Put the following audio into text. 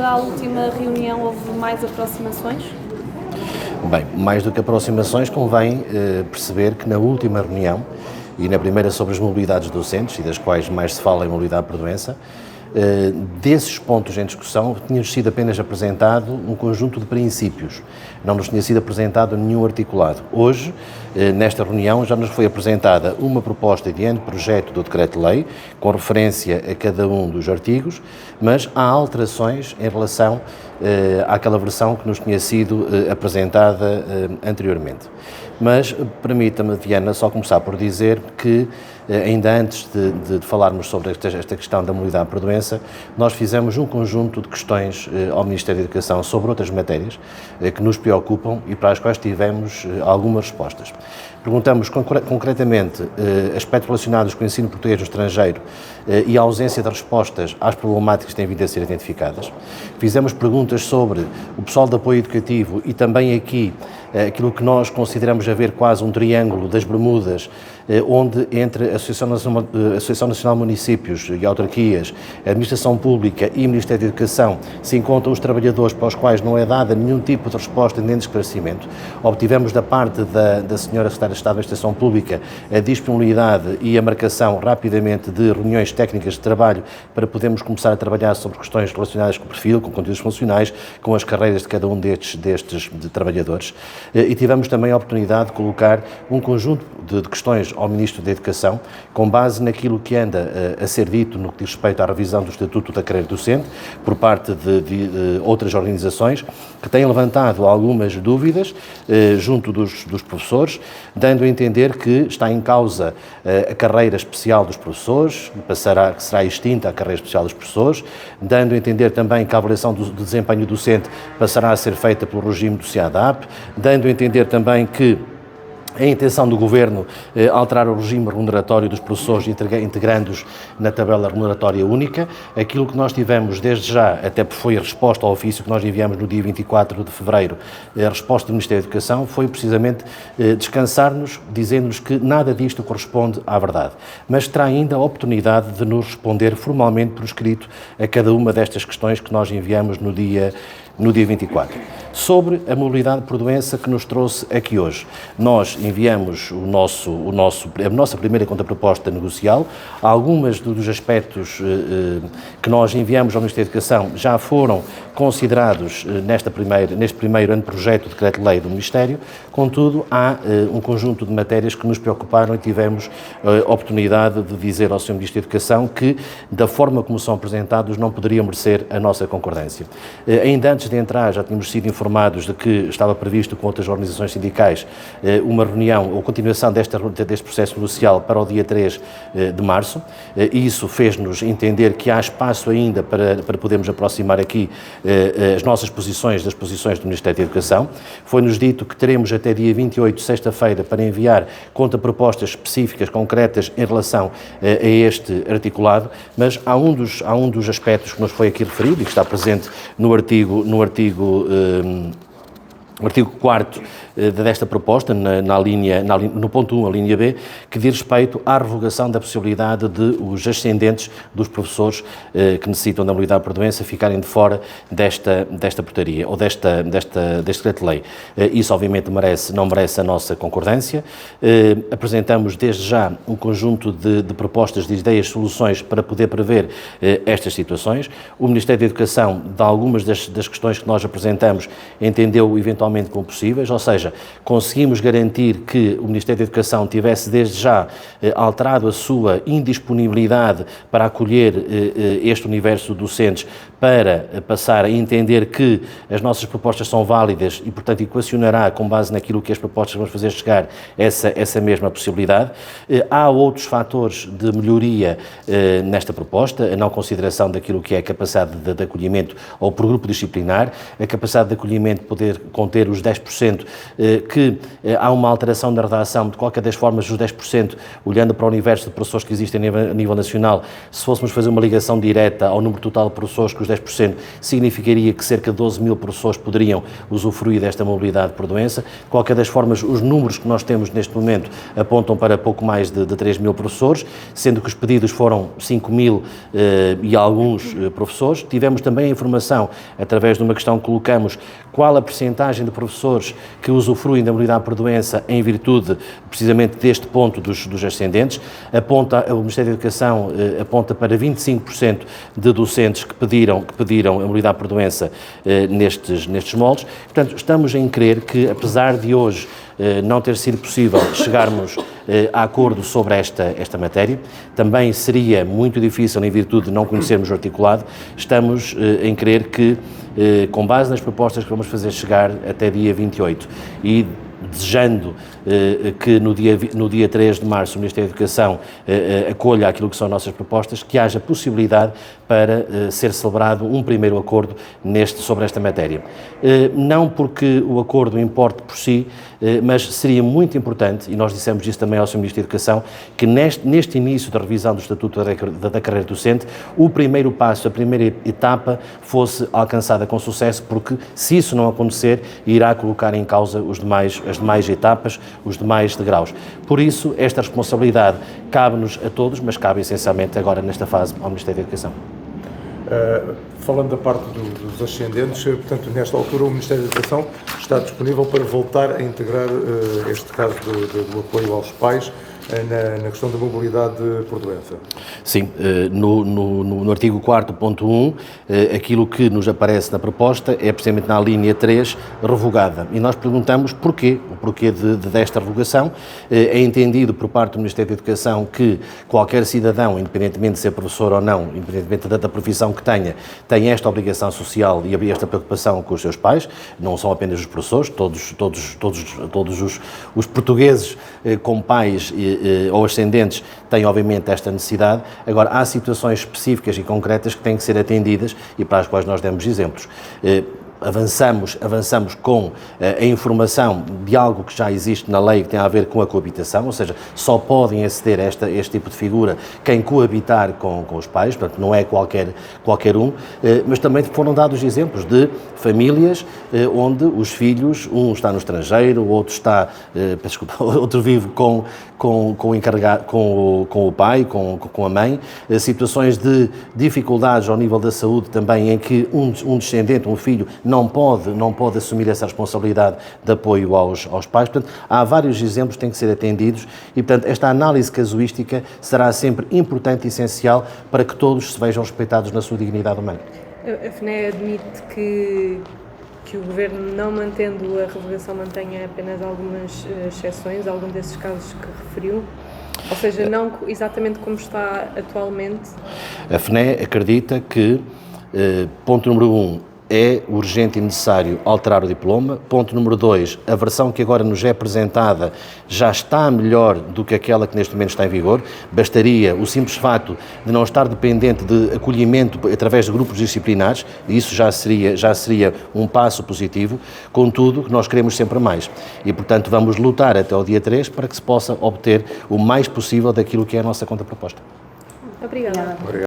à última reunião houve mais aproximações? Bem, mais do que aproximações, convém perceber que na última reunião, e na primeira sobre as mobilidades docentes, e das quais mais se fala em mobilidade por doença, desses pontos em discussão tinha sido apenas apresentado um conjunto de princípios, não nos tinha sido apresentado nenhum articulado. Hoje, nesta reunião, já nos foi apresentada uma proposta de anteprojeto do decreto-lei, com referência a cada um dos artigos, mas há alterações em relação àquela versão que nos tinha sido apresentada anteriormente. Mas permita-me, Diana, só começar por dizer que, ainda antes de falarmos sobre esta questão da mobilidade por doença, nós fizemos um conjunto de questões ao Ministério da Educação sobre outras matérias que nos preocupam e para as quais tivemos algumas respostas. Perguntamos concretamente aspectos relacionados com o ensino português no estrangeiro e a ausência de respostas às problemáticas que têm vindo a ser identificadas. Fizemos perguntas sobre o pessoal de apoio educativo e também aqui aquilo que nós consideramos haver quase um triângulo das Bermudas, onde entre a Associação Nacional de Municípios e Autarquias, a Administração Pública e o Ministério da Educação se encontram os trabalhadores para os quais não é dada nenhum tipo de resposta nem de esclarecimento. Obtivemos da parte da senhora Secretária de Estado da Administração Pública a disponibilidade e a marcação rapidamente de reuniões técnicas de trabalho para podermos começar a trabalhar sobre questões relacionadas com o perfil, com conteúdos funcionais, com as carreiras de cada um destes trabalhadores. E tivemos também a oportunidade de colocar um conjunto de questões ao Ministro da Educação, com base naquilo que anda a ser dito no que diz respeito à revisão do Estatuto da Carreira Docente, por parte de outras organizações, que têm levantado algumas dúvidas junto dos professores, dando a entender que está em causa a carreira especial dos professores, que será extinta a carreira especial dos professores, dando a entender também que a avaliação do desempenho docente passará a ser feita pelo regime do CEADAP, dando a entender também que a intenção do Governo alterar o regime remuneratório dos professores, integrando-os na tabela remuneratória única. Aquilo que nós tivemos desde já, até porque foi a resposta ao ofício que nós enviamos no dia 24 de fevereiro, a resposta do Ministério da Educação foi precisamente descansar-nos, dizendo-nos que nada disto corresponde à verdade, mas terá ainda a oportunidade de nos responder formalmente por escrito a cada uma destas questões que nós enviamos no dia 24. Sobre a mobilidade por doença que nos trouxe aqui hoje, nós enviamos a nossa primeira contraproposta negocial. Algumas dos aspectos que nós enviamos ao Ministério da Educação já foram considerados neste primeiro anteprojeto de decreto-lei do Ministério. Contudo, há um conjunto de matérias que nos preocuparam e tivemos a oportunidade de dizer ao Sr. Ministro da Educação que, da forma como são apresentados, não poderiam merecer a nossa concordância. Ainda antes de entrar, já tínhamos sido informados de que estava previsto com outras organizações sindicais uma reunião ou continuação deste processo negocial para o dia 3 de março. Isso fez-nos entender que há espaço ainda para podermos aproximar aqui as nossas posições das posições do Ministério da Educação. Foi-nos dito que teremos até dia 28, sexta-feira, para enviar contrapropostas específicas, concretas, em relação a este articulado, mas há um dos aspectos que nos foi aqui referido e que está presente no artigo 4º desta proposta, no ponto 1, a linha B, que diz respeito à revogação da possibilidade de os ascendentes dos professores que necessitam da mobilidade por doença ficarem de fora desta portaria ou deste decreto-lei. Isso, obviamente, não merece a nossa concordância. Apresentamos, desde já, um conjunto de propostas, de ideias, soluções para poder prever estas situações. O Ministério da Educação, de algumas das questões que nós apresentamos, entendeu eventualmente como possíveis, ou seja, conseguimos garantir que o Ministério da Educação tivesse desde já alterado a sua indisponibilidade para acolher este universo de docentes, para passar a entender que as nossas propostas são válidas e, portanto, equacionará, com base naquilo que as propostas vamos fazer chegar, essa mesma possibilidade. Há outros fatores de melhoria nesta proposta, a não consideração daquilo que é a capacidade de acolhimento ou por grupo disciplinar, a capacidade de acolhimento poder conter ter os 10%, que há uma alteração na redação, de qualquer das formas, os 10%, olhando para o universo de professores que existem a nível nacional, se fôssemos fazer uma ligação direta ao número total de professores, que os 10% significaria que cerca de 12 mil professores poderiam usufruir desta mobilidade por doença. De qualquer das formas, os números que nós temos neste momento apontam para pouco mais de 3 mil professores, sendo que os pedidos foram 5 mil e alguns professores. Tivemos também a informação, através de uma questão que colocamos, qual a percentagem de professores que usufruem da mobilidade por doença em virtude, precisamente, deste ponto dos ascendentes. O Ministério da Educação aponta para 25% de docentes que pediram a mobilidade por doença nestes moldes. Portanto, estamos em crer que, apesar de hoje não ter sido possível chegarmos a acordo sobre esta matéria, também seria muito difícil em virtude de não conhecermos o articulado. Estamos em crer que, com base nas propostas que vamos fazer chegar até dia 28 e desejando que no dia 3 de março o Ministério da Educação acolha aquilo que são nossas propostas, que haja possibilidade para ser celebrado um primeiro acordo sobre esta matéria. Não porque o acordo importe por si, mas seria muito importante, e nós dissemos isso também ao Sr. Ministro da Educação, que neste início da revisão do Estatuto da Carreira Docente, o primeiro passo, a primeira etapa, fosse alcançada com sucesso, porque se isso não acontecer, irá colocar em causa as demais etapas, os demais degraus. Por isso, esta responsabilidade cabe-nos a todos, mas cabe essencialmente agora, nesta fase, ao Ministério da Educação. Falando da parte dos ascendentes, portanto, nesta altura o Ministério da Educação está disponível para voltar a integrar este caso do apoio aos pais na questão da mobilidade por doença. Sim, no artigo 4.1, aquilo que nos aparece na proposta é precisamente na linha 3, revogada. E nós perguntamos porquê, o porquê desta revogação. É entendido por parte do Ministério da Educação que qualquer cidadão, independentemente de ser professor ou não, independentemente da profissão que tenha, tem esta obrigação social e esta preocupação com os seus pais. Não são apenas os professores, todos os portugueses com pais ou ascendentes têm, obviamente, esta necessidade. Agora, há situações específicas e concretas que têm que ser atendidas e para as quais nós demos exemplos. Avançamos com a informação de algo que já existe na lei, que tem a ver com a coabitação, ou seja, só podem aceder a este tipo de figura quem coabitar com os pais, portanto não é qualquer um, mas também foram dados exemplos de famílias onde os filhos, um está no estrangeiro, outro vive com o encarregado, com o pai, com a mãe, situações de dificuldades ao nível da saúde também, em que um descendente, um filho, não pode assumir essa responsabilidade de apoio aos pais. Portanto, há vários exemplos que têm que ser atendidos e, portanto, esta análise casuística será sempre importante e essencial para que todos se vejam respeitados na sua dignidade humana. A FNE admite que o Governo, não mantendo a revogação, mantenha apenas algumas exceções, algum desses casos que referiu? Ou seja, não exatamente como está atualmente? A FNE acredita que, ponto número 1, é urgente e necessário alterar o diploma. Ponto número 2, a versão que agora nos é apresentada já está melhor do que aquela que neste momento está em vigor. Bastaria o simples facto de não estar dependente de acolhimento através de grupos disciplinares, e isso já seria um passo positivo. Contudo, nós queremos sempre mais e, portanto, vamos lutar até o dia 3 para que se possa obter o mais possível daquilo que é a nossa contraproposta. Obrigada.